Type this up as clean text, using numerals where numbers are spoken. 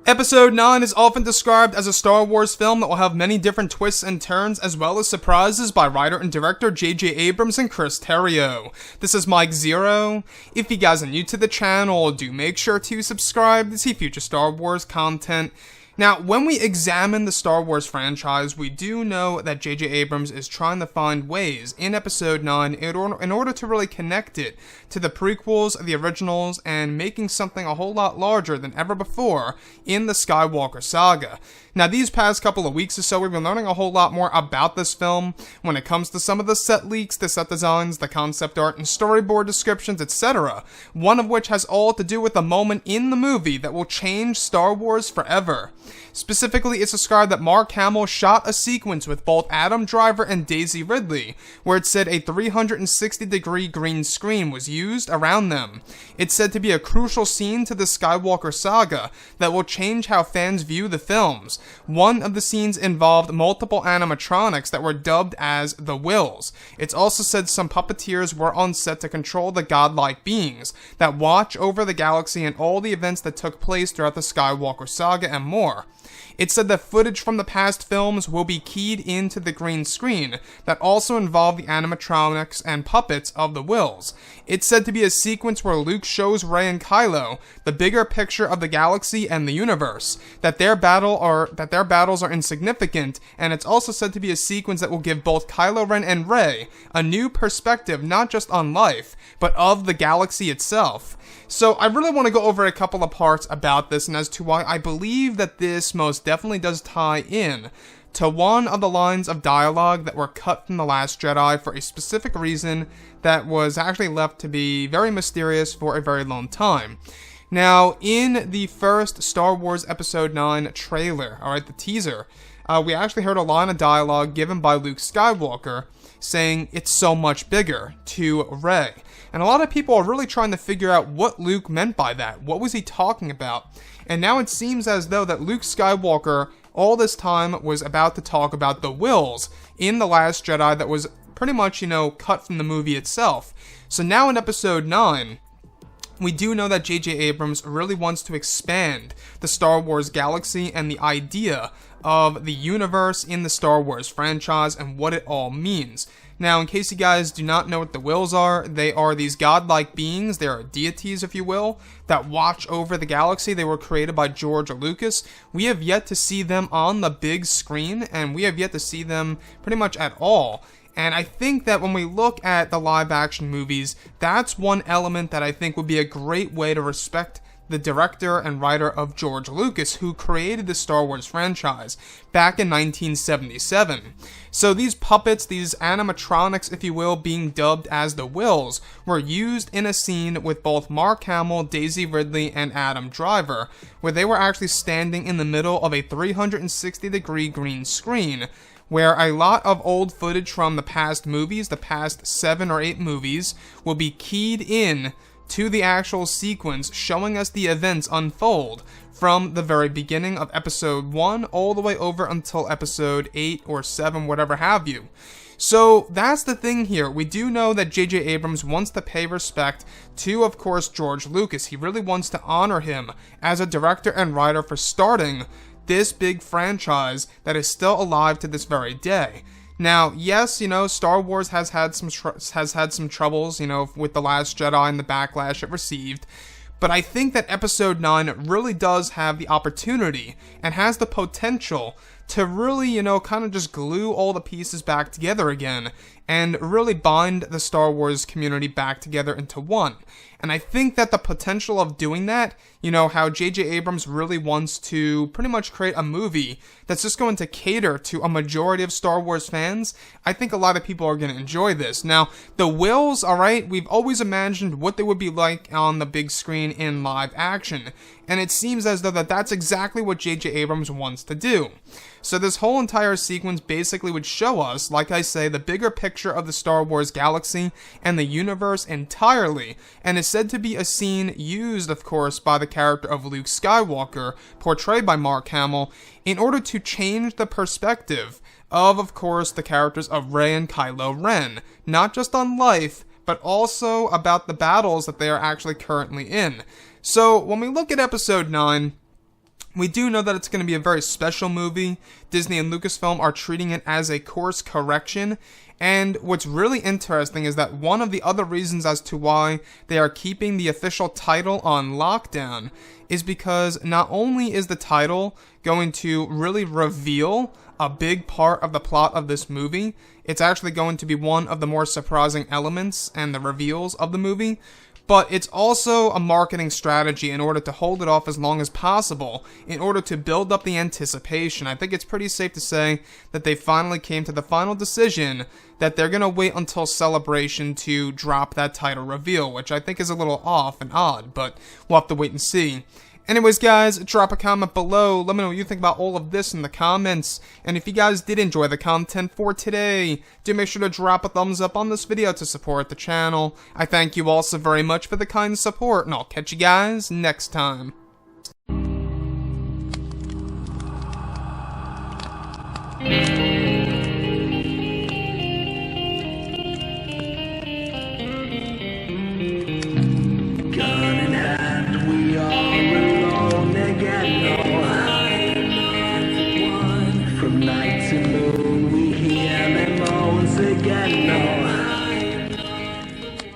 Episode 9 is often described as a Star Wars film that will have many different twists and turns, as well as surprises by writer and director J.J. Abrams and Chris Terrio. This is Mike Zero. If you guys are new to the channel, do make sure to subscribe to see future Star Wars content. Now, when we examine the Star Wars franchise, we do know that J.J. Abrams is trying to find ways in Episode 9 in order to really connect it to the prequels, the originals, and making something a whole lot larger than ever before in the Skywalker saga. Now, these past couple of weeks or so, we've been learning a whole lot more about this film when it comes to some of the set leaks, the set designs, the concept art, and storyboard descriptions, etc. One of which has all to do with a moment in the movie that will change Star Wars forever. Specifically, it's described that Mark Hamill shot a sequence with both Adam Driver and Daisy Ridley, where it said a 360-degree green screen was used around them. It's said to be a crucial scene to the Skywalker saga that will change how fans view the films. One of the scenes involved multiple animatronics that were dubbed as the Wills. It's also said some puppeteers were on set to control the godlike beings that watch over the galaxy and all the events that took place throughout the Skywalker saga and more. It said that footage from the past films will be keyed into the green screen that also involve the animatronics and puppets of the Wills. It's said to be a sequence where Luke shows Rey and Kylo the bigger picture of the galaxy and the universe, that their battles are insignificant, and it's also said to be a sequence that will give both Kylo Ren and Rey a new perspective not just on life, but of the galaxy itself. So I really want to go over a couple of parts about this and as to why I believe that this most definitely does tie in to one of the lines of dialogue that were cut from The Last Jedi for a specific reason that was actually left to be very mysterious for a very long time. Now, in the first Star Wars Episode 9 trailer, the teaser, we actually heard a line of dialogue given by Luke Skywalker saying, "It's so much bigger," to Rey. And a lot of people are really trying to figure out what Luke meant by that. What was he talking about? And now it seems as though that Luke Skywalker all this time was about to talk about the Wills in The Last Jedi that was pretty much, cut from the movie itself. So now in Episode 9, we do know that J.J. Abrams really wants to expand the Star Wars galaxy and the idea of the universe in the Star Wars franchise and what it all means. Now, in case you guys do not know what the Wills are, they are these godlike beings, they are deities, if you will, that watch over the galaxy. They were created by George Lucas. We have yet to see them on the big screen, and we have yet to see them pretty much at all. And I think that when we look at the live-action movies, that's one element that I think would be a great way to respect the director and writer of George Lucas, who created the Star Wars franchise back in 1977. So these puppets, these animatronics, if you will, being dubbed as the Wills, were used in a scene with both Mark Hamill, Daisy Ridley, and Adam Driver, where they were actually standing in the middle of a 360-degree green screen, where a lot of old footage from the past movies, the past 7 or 8 movies, will be keyed in to the actual sequence, showing us the events unfold from the very beginning of Episode 1 all the way over until Episode 8 or 7, whatever have you. So that's the thing here. We do know that J.J. Abrams wants to pay respect to, of course, George Lucas. He really wants to honor him as a director and writer for starting this big franchise that is still alive to this very day. Now, yes, Star Wars has had some troubles, with The Last Jedi and the backlash it received, but I think that Episode 9 really does have the opportunity and has the potential to really, kind of just glue all the pieces back together again and really bind the Star Wars community back together into one. And I think that the potential of doing that, how J.J. Abrams really wants to pretty much create a movie that's just going to cater to a majority of Star Wars fans, I think a lot of people are going to enjoy this. Now, the Wills, we've always imagined what they would be like on the big screen in live action, and it seems as though that's exactly what J.J. Abrams wants to do. So this whole entire sequence basically would show us, like I say, the bigger picture of the Star Wars galaxy and the universe entirely, and is said to be a scene used, of course, by the character of Luke Skywalker, portrayed by Mark Hamill, in order to change the perspective of course, the characters of Rey and Kylo Ren, not just on life, but also about the battles that they are actually currently in. So when we look at Episode 9, We do know that it's going to be a very special movie. Disney and Lucasfilm are treating it as a course correction. And what's really interesting is that one of the other reasons as to why they are keeping the official title on lockdown is because not only is the title going to really reveal a big part of the plot of this movie, it's actually going to be one of the more surprising elements and the reveals of the movie, but it's also a marketing strategy in order to hold it off as long as possible, in order to build up the anticipation. I think it's pretty safe to say that they finally came to the final decision that they're going to wait until Celebration to drop that title reveal, which I think is a little off and odd, but we'll have to wait and see. Anyways, guys, drop a comment below. Let me know what you think about all of this in the comments. And if you guys did enjoy the content for today, do make sure to drop a thumbs up on this video to support the channel. I thank you all so very much for the kind support, and I'll catch you guys next time. Night to moon, we hear them moans again.